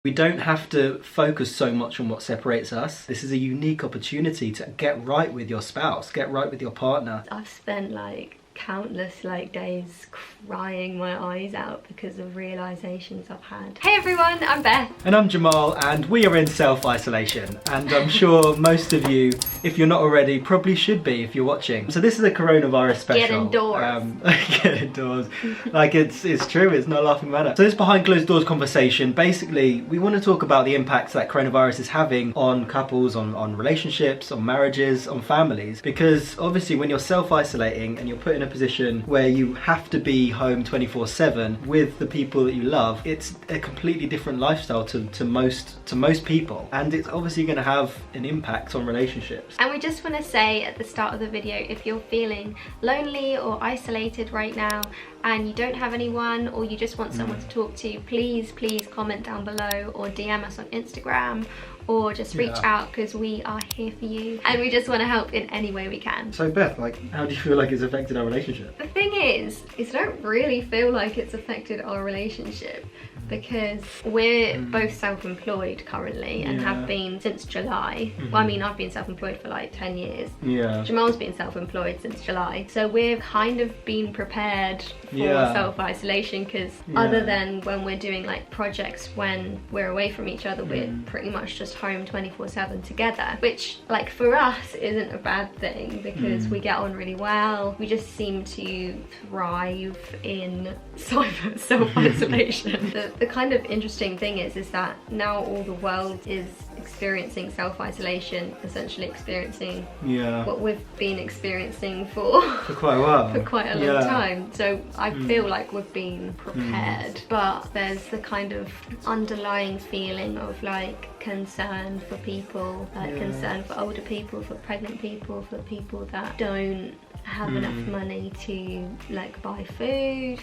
We don't have to focus so much on what separates us. This is a unique opportunity to get right with your spouse, get right with your partner. I've spent like countless days crying my eyes out because of realizations I've had. Hey everyone, I'm Beth. And I'm Jamarl, and we are in self-isolation. And I'm sure most of you, if you're not already, probably should be if you're watching. So this is a coronavirus special. Get indoors. Get indoors. Like it's true, it's not a laughing matter. So this behind closed doors conversation, basically we want to talk about the impacts that coronavirus is having on couples, on relationships, on marriages, on families. Because obviously when you're self-isolating and you're put in a position where you have to be home 24/7 with the people that you love, it's a completely different lifestyle to most people, and it's obviously going to have an impact on relationships. And we just want to say at the start of the video, if you're feeling lonely or isolated right now and you don't have anyone, or you just want someone to talk to, please comment down below or DM us on Instagram, or just reach out, because we are here for you and we just want to help in any way we can. So Beth, how do you feel like it's affected our relationship? The thing is I don't really feel like it's affected our relationship, because we're both self-employed currently and have been since July. Well, I mean, I've been self-employed for like 10 years. Jamarl's been self-employed since July. So we've kind of been prepared for self-isolation, because other than when we're doing like projects when we're away from each other, we're pretty much just home 24/7 together, which like for us isn't a bad thing, because we get on really well. We just seem to thrive in self-isolation. The kind of interesting thing is that now all the world is experiencing self-isolation, essentially experiencing what we've been experiencing for quite a while, for quite a long time. So I feel like we've been prepared, but there's the kind of underlying feeling of like concern for people, like concern for older people, for pregnant people, for people that don't have enough money to like buy food,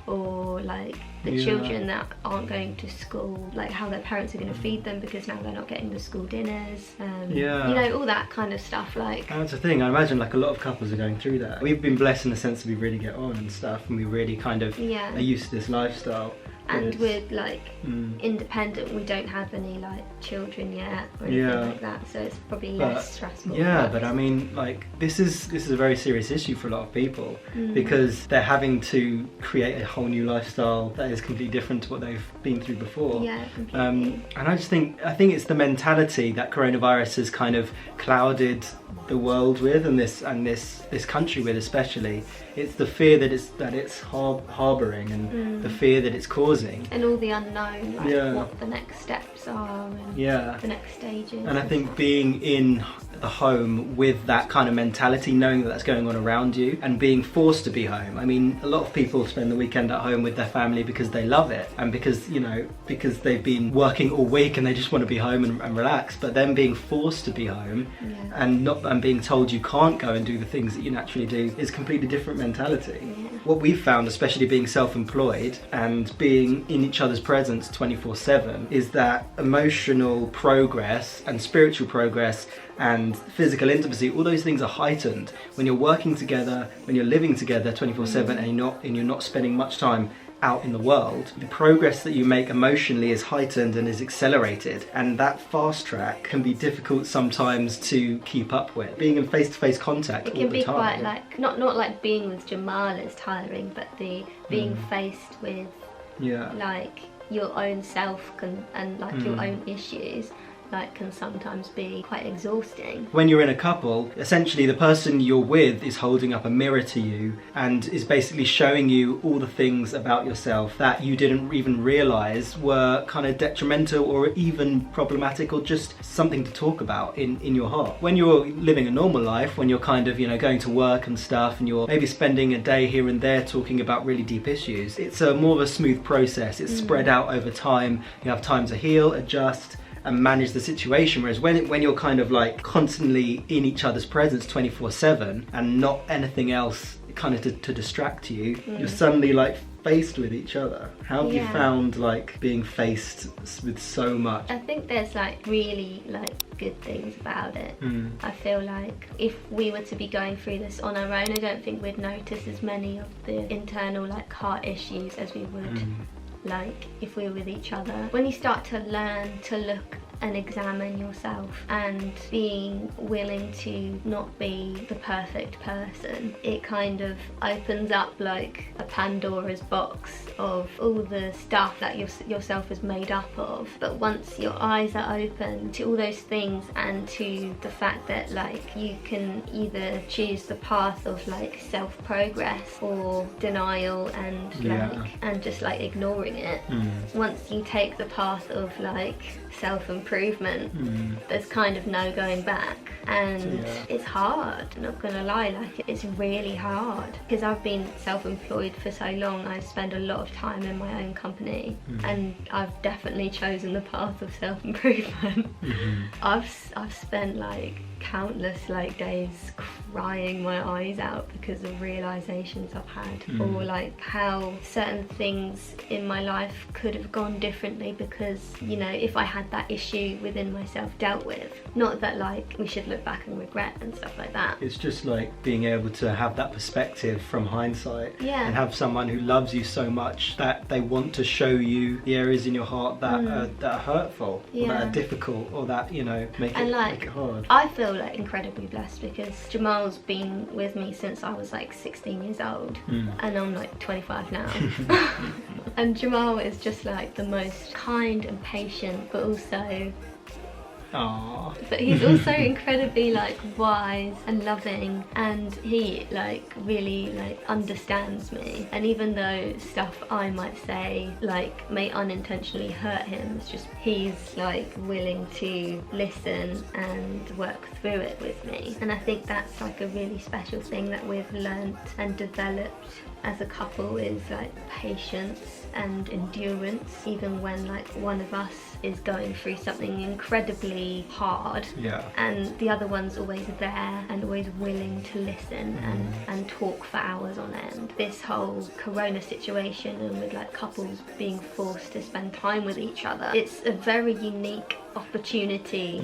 or like the children that aren't going to school, like how their parents are going to feed them because now they're not getting the school dinners, you know, all that kind of stuff. Like, and that's the thing, I imagine like a lot of couples are going through that. We've been blessed in the sense that we really get on and stuff, and we really kind of are used to this lifestyle. And we're like independent, we don't have any like children yet or anything like that, so it's probably less stressful. But I mean, like this is a very serious issue for a lot of people, because they're having to create a whole new lifestyle that is completely different to what they've been through before. Completely. And I think it's the mentality that coronavirus has kind of clouded the world with, and this country with especially. It's the fear that it's harboring, and the fear that it's causing, and all the unknown, like what the next steps are, and the next stages. And I think being in the home with that kind of mentality, knowing that that's going on around you, and being forced to be home. I mean, a lot of people spend the weekend at home with their family because they love it, and because because they've been working all week and they just want to be home and relax. But then being forced to be home and being told you can't go and do the things that you naturally do is completely different mentality. What we've found, especially being self-employed and being in each other's presence 24/7, is that emotional progress and spiritual progress and physical intimacy, all those things are heightened when you're working together, when you're living together 24/7, and you're not spending much time out in the world. The progress that you make emotionally is heightened and is accelerated, and that fast track can be difficult sometimes to keep up with. Being in face-to-face contact all the time. It can be quite like, not like being with Jamarl is tiring, but the being faced with like your own self and like your own issues like can sometimes be quite exhausting. When you're in a couple, essentially the person you're with is holding up a mirror to you and is basically showing you all the things about yourself that you didn't even realise were kind of detrimental or even problematic, or just something to talk about in your heart. When you're living a normal life, when you're kind of, going to work and stuff, and you're maybe spending a day here and there talking about really deep issues, it's more of a smooth process. It's spread out over time. You have time to heal, adjust, and manage the situation. Whereas when you're kind of like constantly in each other's presence 24/7 and not anything else kind of to distract you, you're suddenly like faced with each other. How have you found like being faced with so much? I think there's like really like good things about it. I feel like if we were to be going through this on our own, I don't think we'd notice as many of the internal like heart issues as we would like if we're with each other. When you start to learn to look and examine yourself and being willing to not be the perfect person, it kind of opens up like a Pandora's box of all the stuff that yourself is made up of. But once your eyes are open to all those things and to the fact that like you can either choose the path of like self-progress or denial and like and just like ignoring it. Once you take the path of like self-improvement, there's kind of no going back, and it's hard, not gonna lie, like it's really hard, because I've been self-employed for so long. I spend a lot of time in my own company, and I've definitely chosen the path of self-improvement. I've spent like countless like days crying my eyes out because of realizations I've had, or like how certain things in my life could have gone differently because, you know, if I had that issue within myself dealt with. Not that like we should look back and regret and stuff like that. It's just like being able to have that perspective from hindsight, Yeah. and have someone who loves you so much that they want to show you the areas in your heart that are hurtful, or that are difficult, or that, you know, make it hard. I feel like incredibly blessed because Jamarl's been with me since I was like 16 years old, and I'm like 25 now. And Jamarl is just like the most kind and patient, but also but he's also incredibly like wise and loving, and he like really like understands me. And even though stuff I might say like may unintentionally hurt him, it's just he's like willing to listen and work through it with me. And I think that's like a really special thing that we've learnt and developed as a couple, is like patience and endurance, even when like one of us is going through something incredibly hard, and the other one's always there and always willing to listen and talk for hours on end. This whole corona situation, and with like couples being forced to spend time with each other, it's a very unique opportunity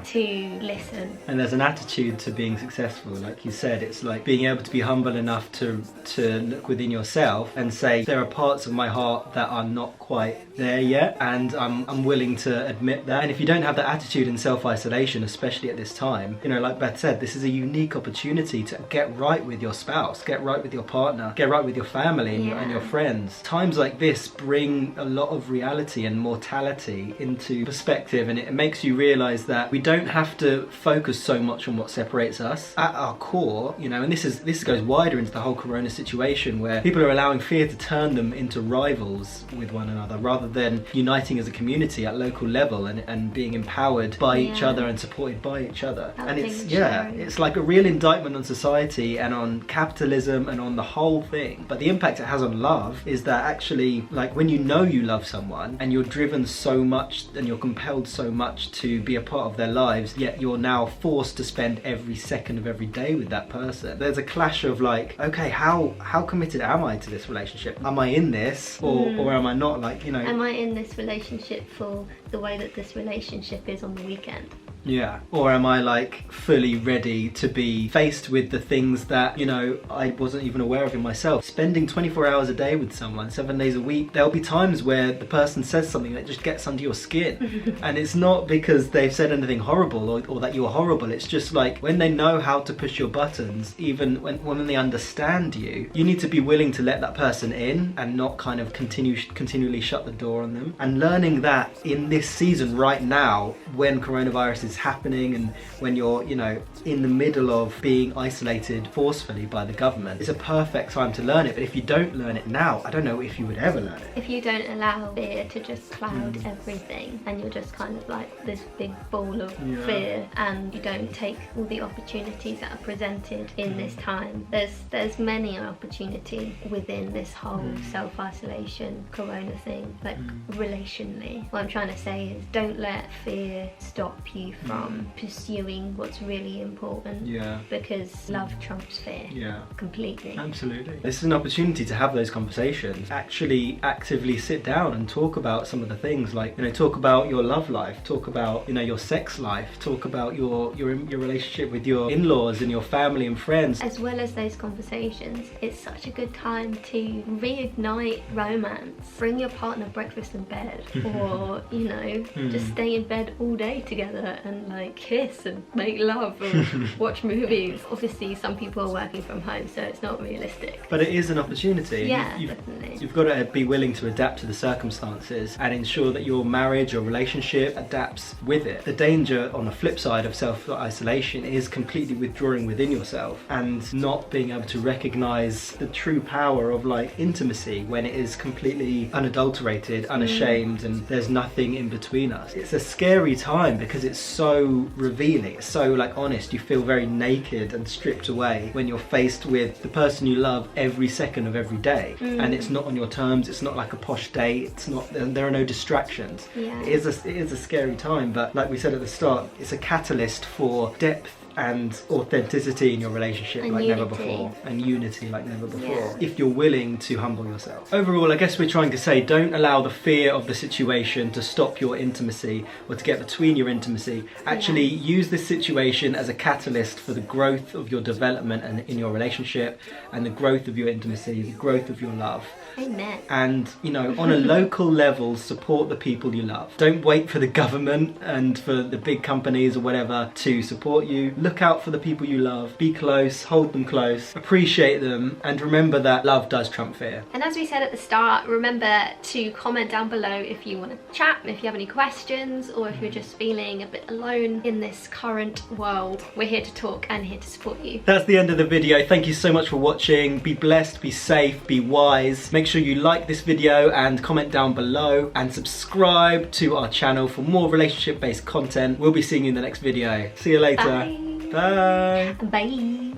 to listen. And there's an attitude to being successful, like you said. It's like being able to be humble enough to look within yourself and say, there are parts of my heart that are not quite there yet, and I'm willing to admit that. And if you don't have that attitude in self-isolation, especially at this time, you know, like Beth said, this is a unique opportunity to get right with your spouse, get right with your partner, get right with your family and your friends. Times like this bring a lot of reality and mortality into perspective, and it makes you realize that we don't have to focus so much on what separates us. At our core, you know, and this goes wider into the whole corona situation, where people are allowing fear to turn them into rivals with one another, rather than uniting as a community at local level and being empowered by each other and supported by each other. And it's like a real indictment on society and on capitalism and on the whole thing. But the impact it has on love is that actually, like, when you know you love someone and you're driven so much and you're compelled so much to be a part of their lives, yet you're now forced to spend every second of every day with that person, there's a clash of like, okay, how committed am I to this relationship? Am I in this or am I not? Like, you know, am I in this relationship for the way that this relationship is on the weekend? Yeah. Or am I like fully ready to be faced with the things that, you know, I wasn't even aware of in myself? Spending 24 hours a day with someone, 7 days a week, there'll be times where the person says something that just gets under your skin. And it's not because they've said anything horrible or that you're horrible. It's just like when they know how to push your buttons, even when they understand you, you need to be willing to let that person in and not kind of continually shut the door on them. And learning that in this season right now, when coronavirus is happening and when you're, you know, in the middle of being isolated forcefully by the government, it's a perfect time to learn it. But if you don't learn it now, I don't know if you would ever learn it. If you don't allow fear to just cloud everything, and you're just kind of like this big ball of fear, and you don't take all the opportunities that are presented in this time, there's many opportunity within this whole self-isolation corona thing, like relationally. What I'm trying to say is, don't let fear stop you from pursuing what's really important. Yeah. Because love trumps fear. Yeah. Completely. Absolutely. This is an opportunity to have those conversations. Actually actively sit down and talk about some of the things, like, you know, talk about your love life, talk about, you know, your sex life, talk about your relationship with your in-laws and your family and friends. As well as those conversations, it's such a good time to reignite romance. Bring your partner breakfast in bed, or, you know, just stay in bed all day together and like kiss and make love or watch movies. Obviously some people are working from home, so it's not realistic. But it is an opportunity. Yeah, definitely. You've got to be willing to adapt to the circumstances and ensure that your marriage or relationship adapts with it. The danger on the flip side of self-isolation is completely withdrawing within yourself and not being able to recognize the true power of like intimacy when it is completely unadulterated, unashamed, and there's nothing in between us. It's a scary time because it's so revealing, it's so like honest. You feel very naked and stripped away when you're faced with the person you love every second of every day, and it's not on your terms. It's not like a posh date. It's not. There are no distractions. Yeah. It is a scary time, but like we said at the start, it's a catalyst for depth and authenticity in your relationship and like unity. never before, and unity like never before, Yeah. if you're willing to humble yourself. Overall, I guess we're trying to say, don't allow the fear of the situation to stop your intimacy or to get between your intimacy. Actually use this situation as a catalyst for the growth of your development and in your relationship, and the growth of your intimacy, the growth of your love. Amen. And, you know, on a local level, support the people you love. Don't wait for the government and for the big companies or whatever to support you. Look out for the people you love. Be close, hold them close, appreciate them, and remember that love does trump fear. And as we said at the start, remember to comment down below if you want to chat, if you have any questions, or if you're just feeling a bit alone in this current world. We're here to talk and here to support you. That's the end of the video. Thank you so much for watching. Be blessed, be safe, be wise. Make sure you like this video and comment down below, and subscribe to our channel for more relationship-based content. We'll be seeing you in the next video. See you later. Bye. Bye. Bye.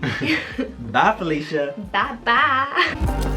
Bye, Felicia. Bye bye.